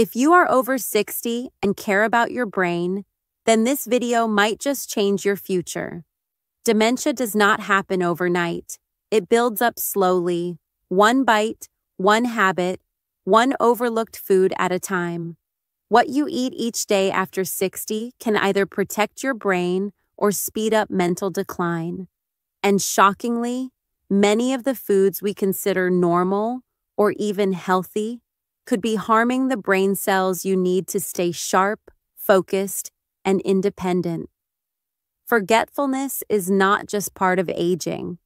If you are over 60 and care about your brain, then this video might just change your future. Dementia does not happen overnight. It builds up slowly, one bite, one habit, one overlooked food at a time. What you eat each day after 60 can either protect your brain or speed up mental decline. And shockingly, many of the foods we consider normal or even healthy could be harming the brain cells you need to stay sharp, focused, and independent. Forgetfulness is not just part of aging.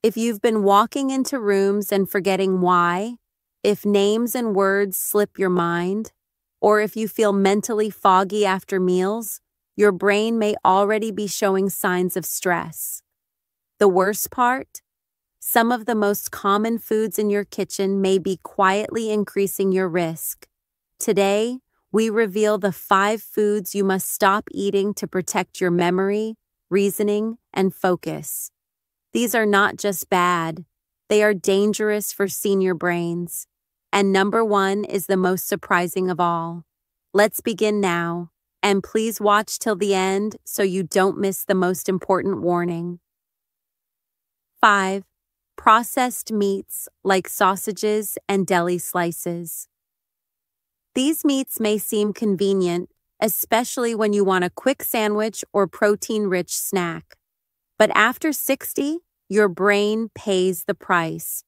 If you've been walking into rooms and forgetting why, if names and words slip your mind, or if you feel mentally foggy after meals, your brain may already be showing signs of stress. The worst part? Some of the most common foods in your kitchen may be quietly increasing your risk. Today, we reveal the 5 foods you must stop eating to protect your memory, reasoning, and focus. These are not just bad, they are dangerous for senior brains. And number 1 is the most surprising of all. Let's begin now, and please watch till the end so you don't miss the most important warning. 5. Processed meats like sausages and deli slices. These meats may seem convenient, especially when you want a quick sandwich or protein-rich snack. But after 60, your brain pays the price.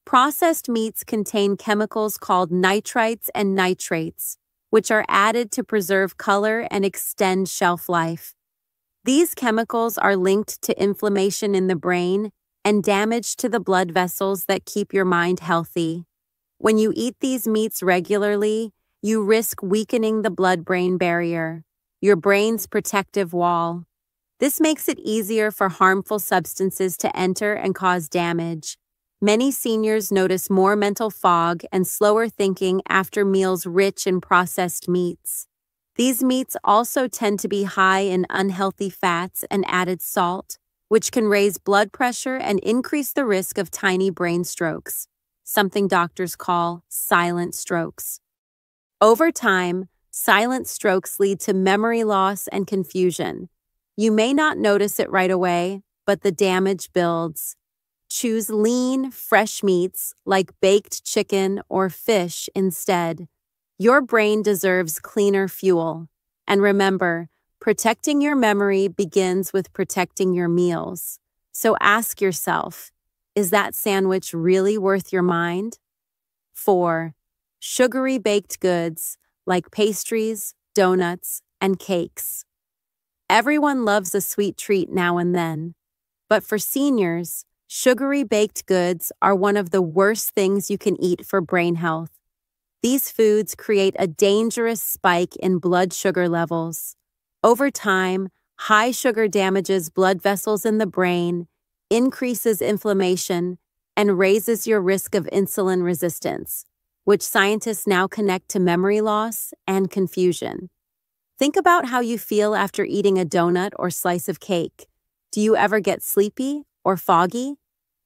Processed meats contain chemicals called nitrites and nitrates, which are added to preserve color and extend shelf life. These chemicals are linked to inflammation in the brain and damage to the blood vessels that keep your mind healthy. When you eat these meats regularly, you risk weakening the blood-brain barrier, your brain's protective wall. This makes it easier for harmful substances to enter and cause damage. Many seniors notice more mental fog and slower thinking after meals rich in processed meats. These meats also tend to be high in unhealthy fats and added salt, which can raise blood pressure and increase the risk of tiny brain strokes, something doctors call silent strokes. Over time, silent strokes lead to memory loss and confusion. You may not notice it right away, but the damage builds. Choose lean, fresh meats like baked chicken or fish instead. Your brain deserves cleaner fuel. And remember, protecting your memory begins with protecting your meals. So ask yourself, is that sandwich really worth your mind? 4. Sugary baked goods like pastries, donuts, and cakes. Everyone loves a sweet treat now and then. But for seniors, sugary baked goods are one of the worst things you can eat for brain health. These foods create a dangerous spike in blood sugar levels. Over time, high sugar damages blood vessels in the brain, increases inflammation, and raises your risk of insulin resistance, which scientists now connect to memory loss and confusion. Think about how you feel after eating a donut or slice of cake. Do you ever get sleepy or foggy?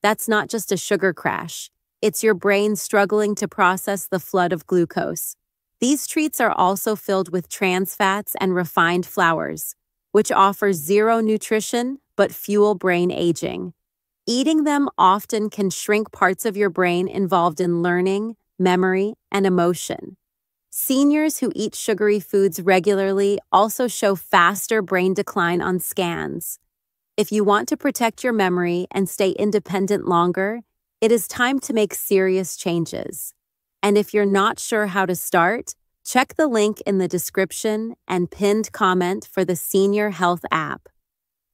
That's not just a sugar crash. It's your brain struggling to process the flood of glucose. These treats are also filled with trans fats and refined flours, which offer zero nutrition but fuel brain aging. Eating them often can shrink parts of your brain involved in learning, memory, and emotion. Seniors who eat sugary foods regularly also show faster brain decline on scans. If you want to protect your memory and stay independent longer, it is time to make serious changes. And if you're not sure how to start, check the link in the description and pinned comment for the Senior Health app.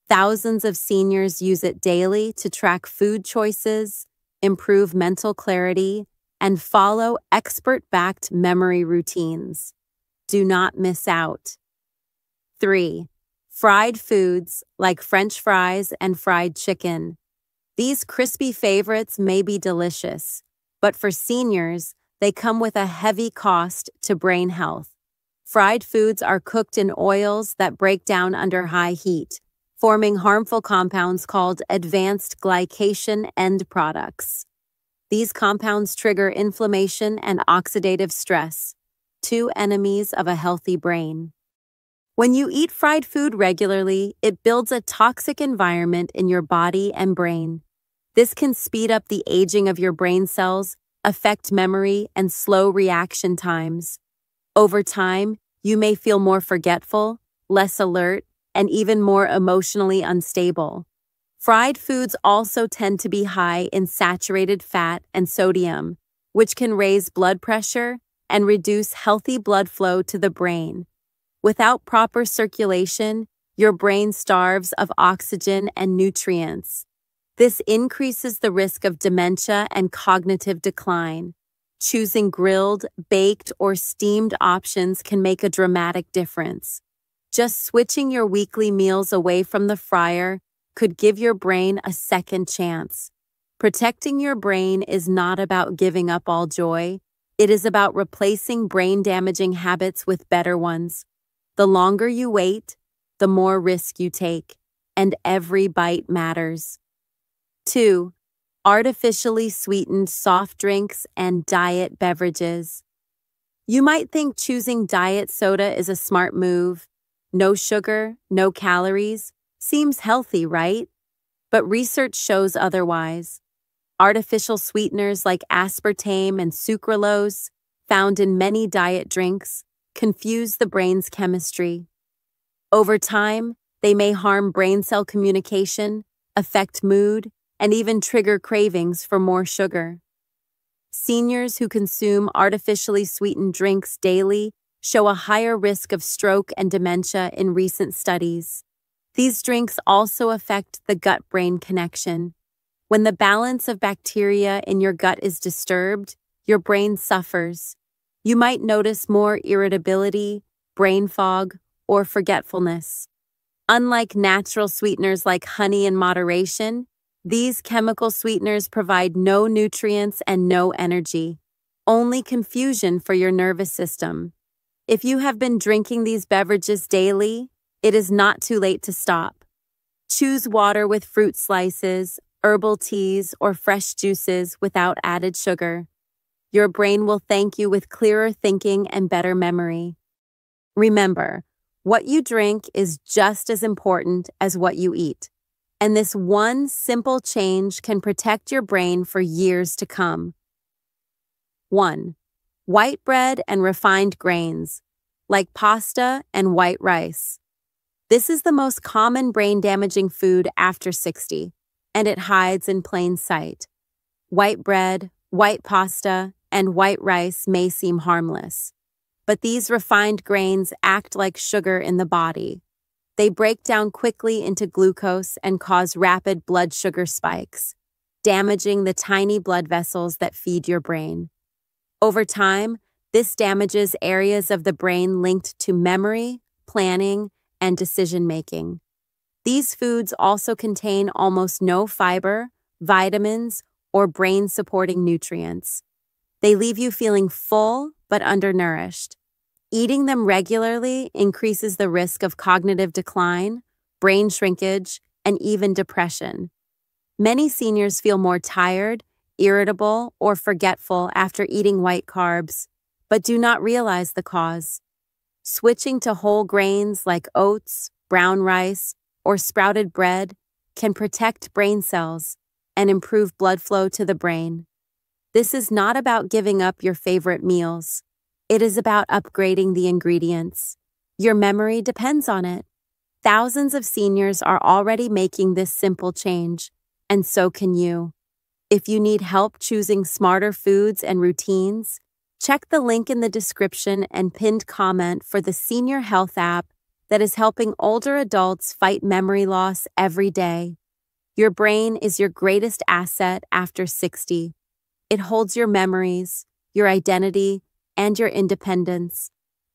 Thousands of seniors use it daily to track food choices, improve mental clarity, and follow expert-backed memory routines. Do not miss out. 3. Fried foods like French fries and fried chicken. These crispy favorites may be delicious, but for seniors, they come with a heavy cost to brain health. Fried foods are cooked in oils that break down under high heat, forming harmful compounds called advanced glycation end products. These compounds trigger inflammation and oxidative stress. two enemies of a healthy brain. When you eat fried food regularly, it builds a toxic environment in your body and brain. This can speed up the aging of your brain cells, affect memory, and slow reaction times. Over time, you may feel more forgetful, less alert, and even more emotionally unstable. Fried foods also tend to be high in saturated fat and sodium, which can raise blood pressure and reduce healthy blood flow to the brain. Without proper circulation, your brain starves of oxygen and nutrients. This increases the risk of dementia and cognitive decline. Choosing grilled, baked, or steamed options can make a dramatic difference. Just switching your weekly meals away from the fryer could give your brain a second chance. Protecting your brain is not about giving up all joy. It is about replacing brain-damaging habits with better ones. The longer you wait, the more risk you take, and every bite matters. 2. Artificially sweetened soft drinks and diet beverages. You might think choosing diet soda is a smart move. No sugar, no calories. Seems healthy, right? But research shows otherwise. Artificial sweeteners like aspartame and sucralose, found in many diet drinks, confuse the brain's chemistry. Over time, they may harm brain cell communication, affect mood, and even trigger cravings for more sugar. Seniors who consume artificially sweetened drinks daily show a higher risk of stroke and dementia in recent studies. These drinks also affect the gut-brain connection. When the balance of bacteria in your gut is disturbed, your brain suffers. You might notice more irritability, brain fog, or forgetfulness. Unlike natural sweeteners like honey in moderation, these chemical sweeteners provide no nutrients and no energy, only confusion for your nervous system. If you have been drinking these beverages daily, it is not too late to stop. Choose water with fruit slices, herbal teas, or fresh juices without added sugar. Your brain will thank you with clearer thinking and better memory. Remember, what you drink is just as important as what you eat. And this one simple change can protect your brain for years to come. 1. White bread and refined grains, like pasta and white rice. This is the most common brain-damaging food after 60, and it hides in plain sight. White bread, white pasta, and white rice may seem harmless, but these refined grains act like sugar in the body. They break down quickly into glucose and cause rapid blood sugar spikes, damaging the tiny blood vessels that feed your brain. Over time, this damages areas of the brain linked to memory, planning, and decision-making. These foods also contain almost no fiber, vitamins, or brain-supporting nutrients. They leave you feeling full but undernourished. Eating them regularly increases the risk of cognitive decline, brain shrinkage, and even depression. Many seniors feel more tired, irritable, or forgetful after eating white carbs, but do not realize the cause. Switching to whole grains like oats, brown rice, or sprouted bread can protect brain cells and improve blood flow to the brain. This is not about giving up your favorite meals. It is about upgrading the ingredients. Your memory depends on it. Thousands of seniors are already making this simple change, and so can you. If you need help choosing smarter foods and routines, check the link in the description and pinned comment for the Senior Health app that is helping older adults fight memory loss every day. Your brain is your greatest asset after 60. It holds your memories, your identity, and your independence.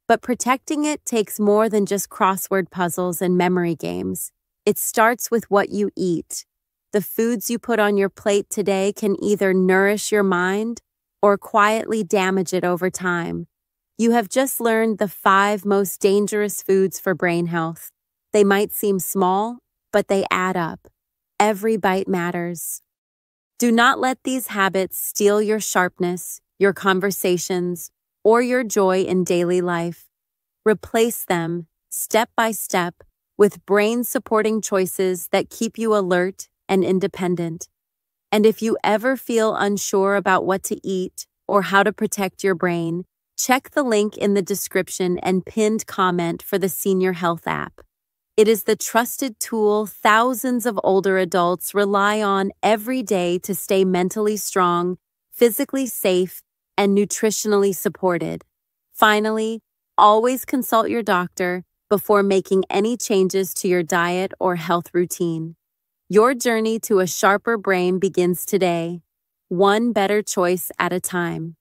But protecting it takes more than just crossword puzzles and memory games. It starts with what you eat. The foods you put on your plate today can either nourish your mind or quietly damage it over time. You have just learned the 5 most dangerous foods for brain health. They might seem small, but they add up. Every bite matters. Do not let these habits steal your sharpness, your conversations, or your joy in daily life. Replace them, step by step, with brain-supporting choices that keep you alert and independent. And if you ever feel unsure about what to eat or how to protect your brain, check the link in the description and pinned comment for the Senior Health app. It is the trusted tool thousands of older adults rely on every day to stay mentally strong, physically safe, and nutritionally supported. Finally, always consult your doctor before making any changes to your diet or health routine. Your journey to a sharper brain begins today, one better choice at a time.